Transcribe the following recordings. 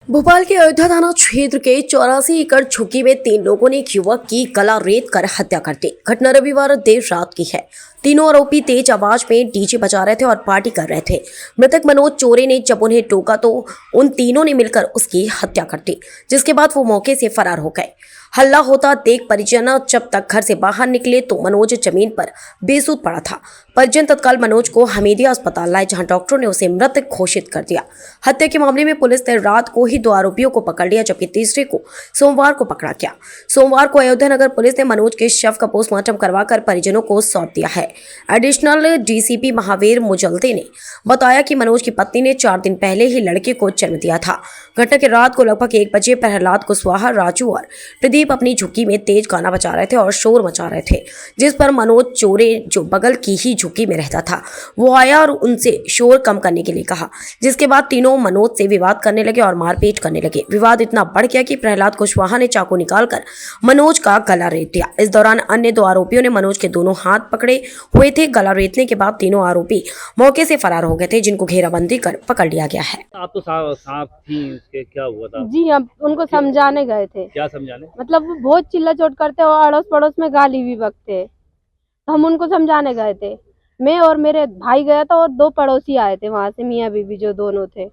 भोपाल के अयोध्या थाना क्षेत्र के 84 एकड़ झुग्गी में 3 लोगों ने एक युवक की गला रेत कर हत्या कर दी। घटना रविवार देर रात की है। तीनों आरोपी तेज आवाज में डीजे बजा रहे थे और पार्टी कर रहे थे। मृतक मनोज चोरे ने जब उन्हें टोका तो उन तीनों ने मिलकर उसकी हत्या कर दी, जिसके बाद वो मौके से फरार हो गए। हल्ला होता देख परिजन जब तक घर से बाहर निकले तो मनोज जमीन पर बेसुध पड़ा था। परिजन तत्काल मनोज को हमीदिया अस्पताल लाए, जहां डॉक्टरों ने उसे मृत घोषित कर दिया। हत्या के मामले में पुलिस ने रात को ही 2 आरोपियों को पकड़ लिया, जबकि तीसरे को सोमवार को पकड़ा गया। सोमवार को अयोध्या नगर पुलिस ने मनोज के शव का पोस्टमार्टम करवाकर परिजनों को सौंप दिया है। एडिशनल डीसीपी महावीर मुजल्दे ने बताया कि मनोज की पत्नी ने 4 दिन पहले ही लड़के को जन्म दिया था। घटना की रात को लगभग 1 बजे प्रहलाद कुशवाहा, राजू और प्रदीप अपनी झुग्गी में तेज गाना बजा रहे थे और शोर मचा रहे थे, जिस पर मनोज चोरे, जो बगल की ही झुग्गी में रहता था, वो आया और उनसे शोर कम करने के लिए कहा, जिसके बाद तीनों मनोज से विवाद करने लगे और मारपीट करने लगे। विवाद इतना बढ़ गया कि प्रहलाद कुशवाहा ने चाकू निकालकर मनोज का गला रेत दिया। इस दौरान अन्य 2 आरोपियों ने मनोज के दोनों हाथ पकड़े हुए थे। गला रेतने के बाद तीनों आरोपी मौके से फरार हो गए थे, जिनको घेराबंदी कर पकड़ लिया गया है। आप तो साथ थी उसके, क्या हुआ था? जी, हम उनको समझाने गए थे। क्या समझाने? मतलब वो बहुत चिल्ला चोट करते और अड़ोस पड़ोस में गाली भी बकते। तो हम उनको समझाने गए थे। मैं और मेरे भाई गया था और 2 पड़ोसी आए थे वहां से, मियाँ बीवी जो दोनों थे।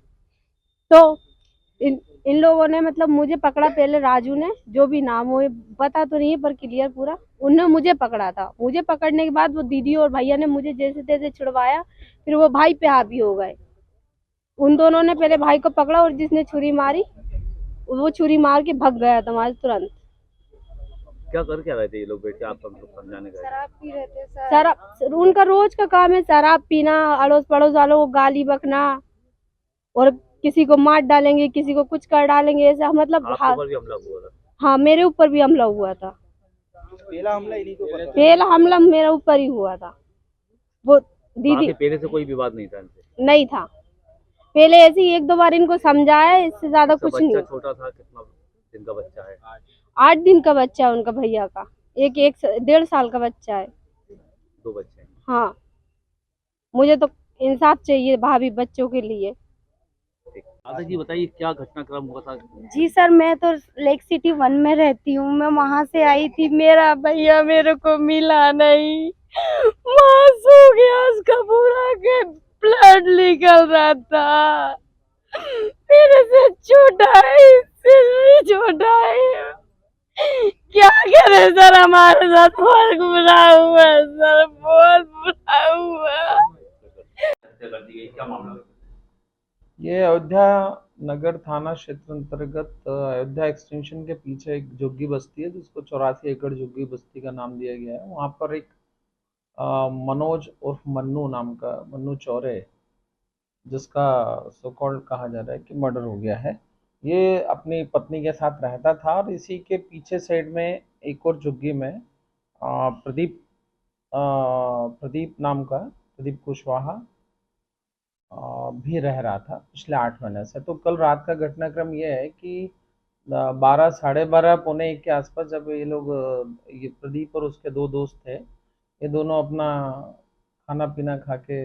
तो इन इन लोगों ने मतलब मुझे पकड़ा। पहले राजू ने, जो भी नाम हो पता तो नहीं है पर क्लियर पूरा, उनने मुझे पकड़ा था। मुझे पकड़ने के बाद वो दीदी और भैया ने मुझे जैसे तैसे छुड़वाया। फिर वो भाई पे हावी हो गए। उन दोनों ने पहले भाई को पकड़ा और जिसने छुरी मारी वो छुरी मार के भाग गया था वहां से तुरंत। क्या कर क्या रहे थे ये लोग बैठ के? आप हम लोग समझाने गए? शराब पी रहे थे सर। शराब उनका रोज का काम है, शराब पीना, अड़ोस पड़ोस वालों को गाली बकना और किसी को मार डालेंगे, किसी को कुछ कर डालेंगे, ऐसा मतलब। आपके ऊपर भी हमला हुआ था? हाँ, मेरे ऊपर भी हमला हुआ था। पहला हमला मेरे ऊपर ही हुआ था। वो दीदी पहले से कोई विवाद नहीं था इनसे? नहीं था। पहले ऐसे ही 1-2 बार इनको समझाया, इससे ज्यादा कुछ नहीं। बच्चा छोटा था? कितना दिन का बच्चा है? 8 दिन का बच्चा है उनका भैया का। एक 1.5 साल का बच्चा है। 2 बच्चे हैं? हाँ, मुझे तो इंसाफ चाहिए भाभी बच्चों के लिए। दादा जी बताइए, क्या घटनाक्रम हुआ था? जी सर, मैं तो लेक सिटी 1 में रहती हूँ। मैं वहां से आई थी, मेरा भैया मेरे को मिला नहीं। वहां सो गया, उसका पूरा के ब्लड निकल रहा था। मेरे से छोटा है, इससे भी छोटा है। क्या करे सर, हमारे साथ बहुत बुरा हुआ सर, बहुत बुरा हुआ। कर दी गई, क्या मामला? ये अयोध्या नगर थाना क्षेत्र अंतर्गत अयोध्या एक्सटेंशन के पीछे एक झुग्गी बस्ती है, जिसको 84 एकड़ झुग्गी बस्ती का नाम दिया गया है। वहाँ पर एक मनोज उर्फ मन्नू नाम का, मन्नू चौरे, जिसका सो कॉल्ड कहा जा रहा है कि मर्डर हो गया है, ये अपनी पत्नी के साथ रहता था। और इसी के पीछे साइड में एक और झुग्गी में प्रदीप प्रदीप नाम का, प्रदीप कुशवाहा भी रह रहा था पिछले 8 महीने से। तो कल रात का घटनाक्रम ये है कि 12, साढ़े 12, पौने 1 के आसपास, जब ये लोग, ये प्रदीप और उसके 2 दोस्त थे, ये दोनों अपना खाना पीना खा के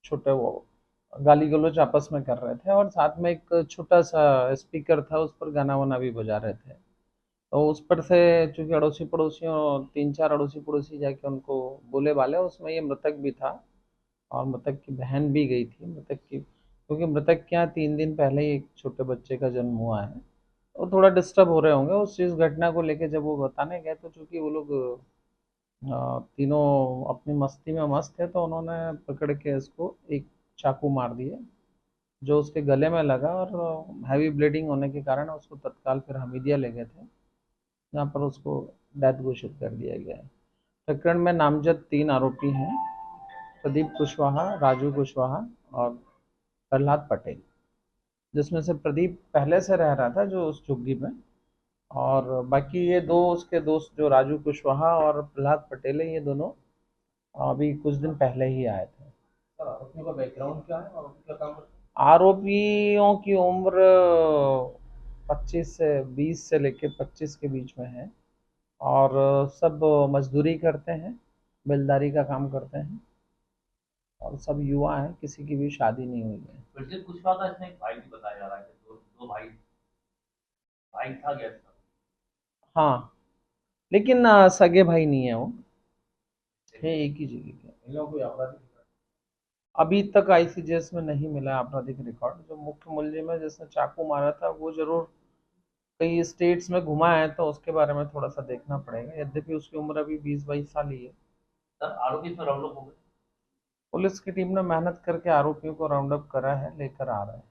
छोटे वो गाली गलौज आपस में कर रहे थे, और साथ में एक छोटा सा स्पीकर था, उस पर गाना वाना भी बजा रहे थे। तो उस पर से चूंकि अड़ोसी पड़ोसियों, 3-4 अड़ोसी पड़ोसी जाके उनको बोले बाले, उसमें ये मृतक भी था और मृतक की बहन भी गई थी। मृतक की, क्योंकि मृतक के यहाँ 3 दिन पहले ही एक छोटे बच्चे का जन्म हुआ है, वो थोड़ा डिस्टर्ब हो रहे होंगे उस चीज़ घटना को लेके। जब वो बताने गए तो चूंकि वो लोग तीनों अपनी मस्ती में मस्त थे, तो उन्होंने पकड़ के इसको एक चाकू मार दिए, जो उसके गले में लगा, और हैवी ब्लीडिंग होने के कारण उसको तत्काल फिर हमीदिया ले गए थे, जहाँ पर उसको डेथ घोषित कर दिया गया है। प्रकरण में नामजद 3 आरोपी हैं, प्रदीप कुशवाहा, राजू कुशवाहा और प्रहलाद पटेल, जिसमें से प्रदीप पहले से रह रहा था जो उस झुग्गी में, और बाकी ये 2 उसके दोस्त जो राजू कुशवाहा और प्रहलाद पटेल है, ये दोनों अभी कुछ दिन पहले ही आए थे। आरोपियों का बैकग्राउंड क्या है और क्या काम करते हैं? आरोपियों की उम्र 20 से लेके 25 के बीच में है, और सब मजदूरी करते हैं, बेलदारी का काम करते हैं, और सब युवा हैं, किसी की भी शादी नहीं हुई है। प्रदीप कुशवाहा का इसमें एक भाई भी बताया जा रहा है कि दो भाई था गैस का। हाँ, लेकिन सगे भाई नहीं है वो, है एक ही जगह के। इन लोगों को कोई आपराधिक अभी तक आईसीजेएस में नहीं मिला आपराधिक रिकॉर्ड। जो मुख्य मुलजिम है जिसने चाकू मारा था वो जरूर कई स्टेट्स में घुमा है, तो उसके बारे में थोड़ा सा देखना पड़ेगा। यद्यपि उसकी उम्र अभी 20-22 साल ही है। सर आरोपी इसमें राउंड अप हो गए। पुलिस की टीम ने मेहनत करके आरोपियों को राउंड अप करा है, लेकर आ रहा है।